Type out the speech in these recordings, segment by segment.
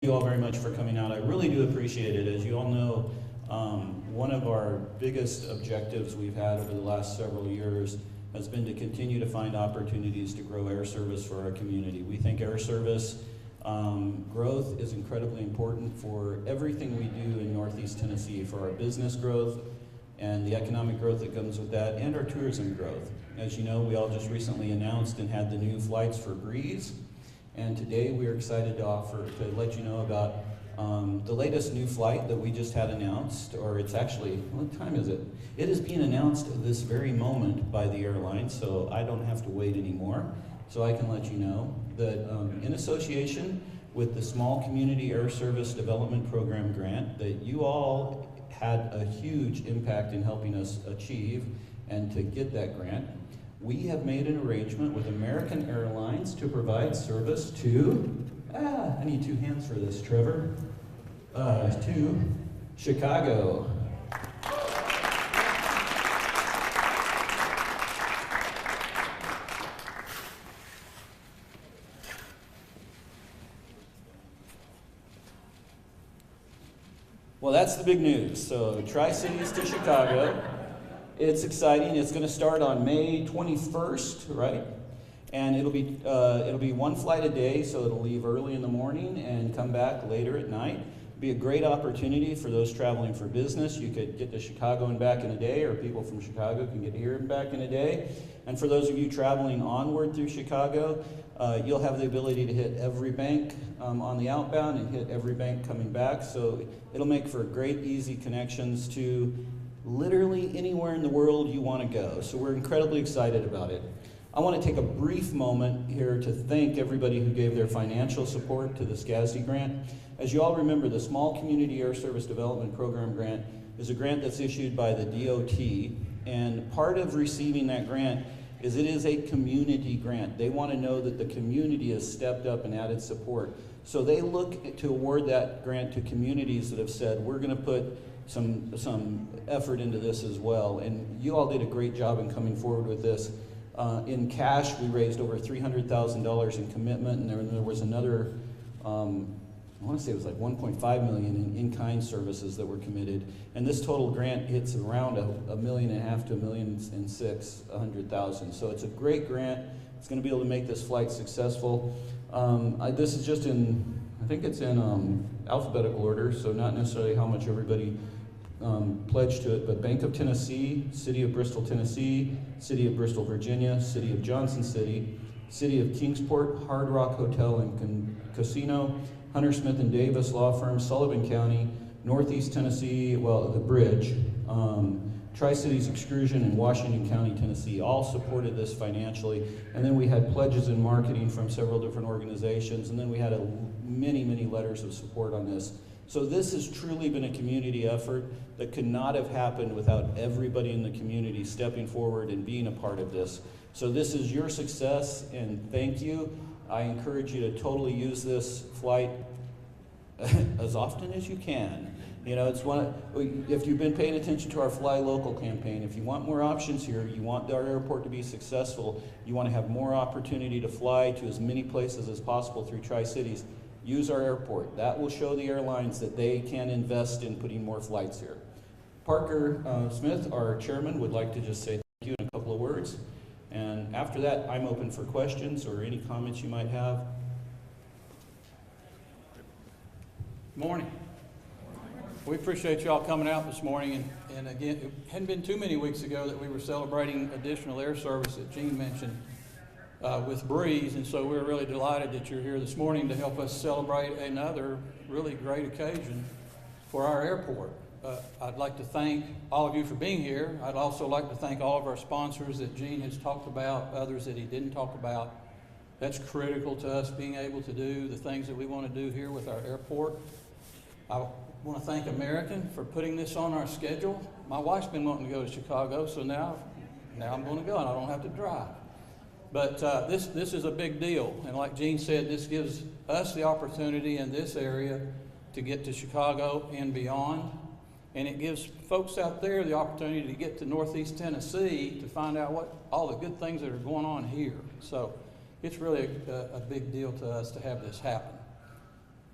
you all very much for coming out. I really do appreciate it. As you all know, one of our biggest objectives we've had over the last several years has been to continue to find opportunities to grow air service for our community. We think air service growth is incredibly important for everything we do in Northeast Tennessee, for our business growth and the economic growth that comes with that, and our tourism growth. As you know, we all just recently announced and had the new flights for Breeze. And today we are excited to let you know about the latest new flight that we just had announced, or it's actually, what time is it? It is being announced this very moment by the airline, so I don't have to wait anymore. So I can let you know that in association with the Small Community Air Service Development Program grant that you all had a huge impact in helping us achieve and to get that grant, we have made an arrangement with American Airlines to provide service to, I need two hands for this, Trevor, to Chicago. Well, that's the big news. So Tri-Cities to Chicago. It's exciting. It's going to start on May 21st, right? And it'll be one flight a day, so it'll leave early in the morning and come back later at night. It'll be a great opportunity for those traveling for business. You could get to Chicago and back in a day, or people from Chicago can get here and back in a day. And for those of you traveling onward through Chicago, you'll have the ability to hit every bank on the outbound and hit every bank coming back. So it'll make for great, easy connections to literally anywhere in the world you want to go. So we're incredibly excited about it. I want to take a brief moment here to thank everybody who gave their financial support to the SCASD grant. As you all remember, the Small Community Air Service Development Program grant is a grant that's issued by the DOT, and part of receiving that grant is it is a community grant. They want to know that the community has stepped up and added support. So they look to award that grant to communities that have said, we're going to put some effort into this as well. And you all did a great job in coming forward with this. In cash, we raised over $300,000 in commitment, and there was another, I want to say it was like 1.5 million in in-kind services that were committed. And this total grant hits around $1.5 million to $1.6 million. So it's a great grant. It's going to be able to make this flight successful. This is just I think it's in alphabetical order, so not necessarily how much everybody pledged to it, but Bank of Tennessee, City of Bristol, Tennessee, City of Bristol, Virginia, City of Johnson City, City of Kingsport, Hard Rock Hotel and Casino, Hunter Smith and Davis Law Firm, Sullivan County, Northeast Tennessee, well, the Bridge, Tri-Cities Extrusion, and Washington County, Tennessee, all supported this financially. And then we had pledges in marketing from several different organizations, and then we had many, many letters of support on this. So this has truly been a community effort that could not have happened without everybody in the community stepping forward and being a part of this. So this is your success, and thank you. I encourage you to totally use this flight as often as you can. You know, if you've been paying attention to our Fly Local campaign, if you want more options here, you want our airport to be successful, you want to have more opportunity to fly to as many places as possible through Tri-Cities, use our airport. That will show the airlines that they can invest in putting more flights here. Parker Smith, our chairman, would like to just say thank you in a couple of words. And after that, I'm open for questions or any comments you might have. Good morning. We appreciate you all coming out this morning. And again, it hadn't been too many weeks ago that we were celebrating additional air service that Gene mentioned with Breeze. And so we're really delighted that you're here this morning to help us celebrate another really great occasion for our airport. I'd like to thank all of you for being here. I'd also like to thank all of our sponsors that Gene has talked about, others that he didn't talk about. That's critical to us being able to do the things that we want to do here with our airport. I want to thank American for putting this on our schedule. My wife's been wanting to go to Chicago, so now I'm going to go and I don't have to drive. But this is a big deal, and like Gene said, this gives us the opportunity in this area to get to Chicago and beyond, and it gives folks out there the opportunity to get to Northeast Tennessee to find out what all the good things that are going on here. So it's really a big deal to us to have this happen.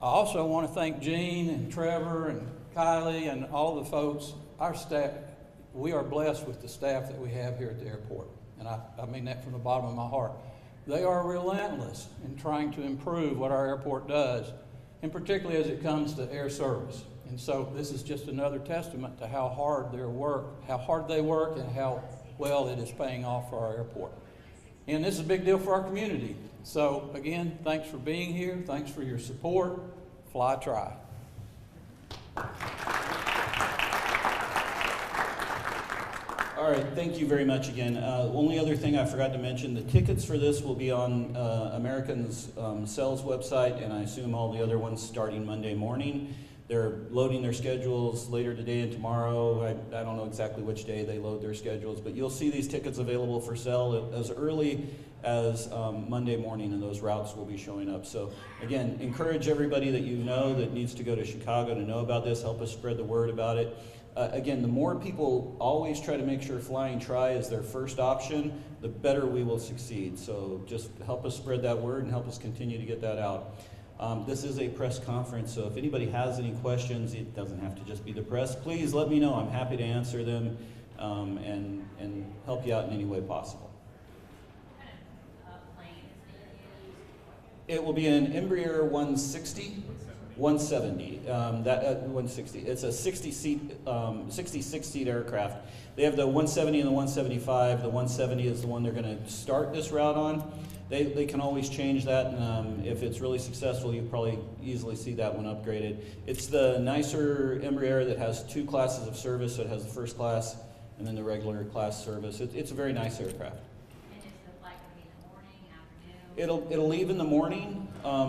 I also want to thank Gene and Trevor and Kylie and all the folks, our staff. We are blessed with the staff that we have here at the airport, and I mean that from the bottom of my heart. They are relentless in trying to improve what our airport does, and particularly as it comes to air service. And so this is just another testament to how hard they work, and how well it is paying off for our airport. And this is a big deal for our community. So again, thanks for being here. Thanks for your support. Fly try. All right, thank you very much again. Only other thing I forgot to mention, the tickets for this will be on American's sales website, and I assume all the other ones starting Monday morning. They're loading their schedules later today and tomorrow. I don't know exactly which day they load their schedules, but you'll see these tickets available for sale as early as Monday morning, and those routes will be showing up. So again, encourage everybody that you know that needs to go to Chicago to know about this. Help us spread the word about it. Again, the more people always try to make sure flying try is their first option, the better we will succeed. So just help us spread that word and help us continue to get that out. This is a press conference, so if anybody has any questions, it doesn't have to just be the press. Please let me know. I'm happy to answer them and help you out in any way possible. What kind of plane is being used? It will be an Embraer 160. 170, 160. It's a 66-seat aircraft. They have the 170 and the 175. The 170 is the one they're going to start this route on. They can always change that, and if it's really successful, you probably easily see that one upgraded. It's the nicer Embraer that has two classes of service. So it has the first class and then the regular class service. It's a very nice aircraft. And is the flight going to be in the morning, afternoon? It'll leave in the morning.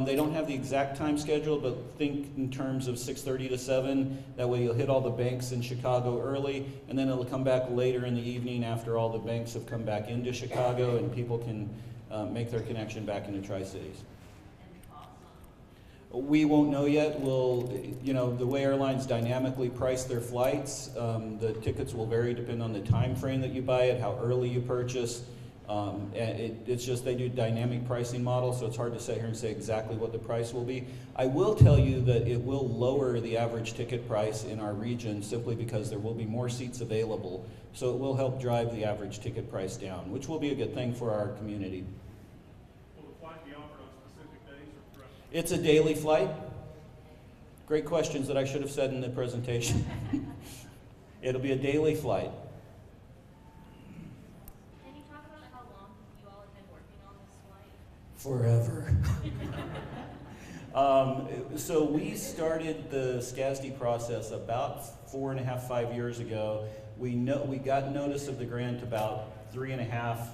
They don't have the exact time schedule, but think in terms of 6:30 to 7. That way you'll hit all the banks in Chicago early, and then it'll come back later in the evening after all the banks have come back into Chicago and people can make their connection back into Tri-Cities. And the cost? We won't know yet. We'll, the way airlines dynamically price their flights, the tickets will vary depending on the time frame that you buy it, how early you purchase. It's just they do dynamic pricing models, so it's hard to sit here and say exactly what the price will be. I will tell you that it will lower the average ticket price in our region simply because there will be more seats available. So it will help drive the average ticket price down, which will be a good thing for our community. Will the flight be offered on specific days or throughout? It's a daily flight. Great questions that I should have said in the presentation. It'll be a daily flight. Can you talk about how long you all have been working on this flight? Forever. So we started the SCASD process about 4.5, 5 years ago. We got notice of the grant about 3.5, a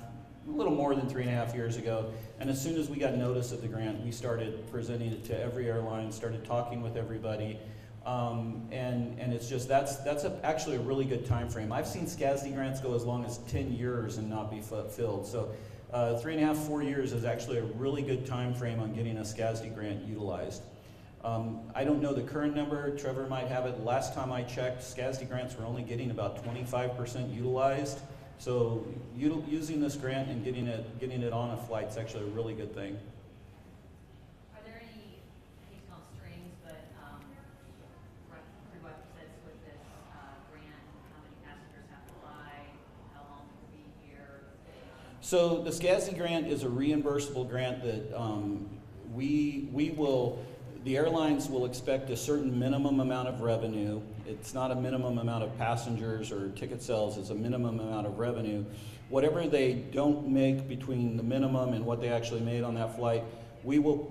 little more than 3.5 years ago. And as soon as we got notice of the grant, we started presenting it to every airline, started talking with everybody. And it's just, that's actually a really good time frame. I've seen SCASD grants go as long as 10 years and not be filled. So 3.5, 4 years is actually a really good time frame on getting a SCASD grant utilized. I don't know the current number. Trevor might have it. Last time I checked, SCASD grants were only getting about 25% utilized. So using this grant and getting it on a flight is actually a really good thing. Are there any, I hate to call them strings, but prerequisites with this grant? How many passengers have to fly? How long will be here? So the SCASD grant is a reimbursable grant that the airlines will expect a certain minimum amount of revenue. It's not a minimum amount of passengers or ticket sales, it's a minimum amount of revenue. Whatever they don't make between the minimum and what they actually made on that flight, we will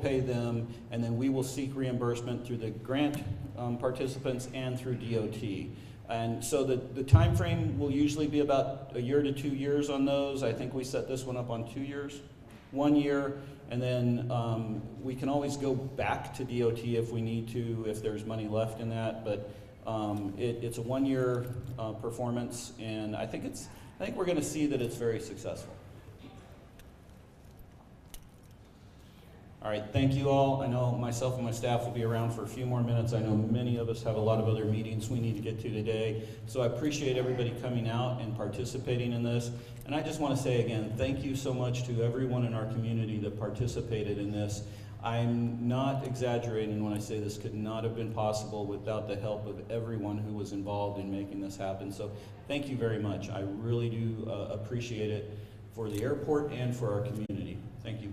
pay them, and then we will seek reimbursement through the grant participants and through DOT. And so the time frame will usually be about 1 year to 2 years on those. I think we set this one up on 2 years, 1 year, and then we can always go back to DOT if we need to, if there's money left in that. But it's a 1 year performance, and I think we're going to see that it's very successful. All right, thank you all. I know myself and my staff will be around for a few more minutes. I know many of us have a lot of other meetings we need to get to today. So I appreciate everybody coming out and participating in this. And I just want to say again, thank you so much to everyone in our community that participated in this. I'm not exaggerating when I say this could not have been possible without the help of everyone who was involved in making this happen. So thank you very much. I really do appreciate it for the airport and for our community. Thank you.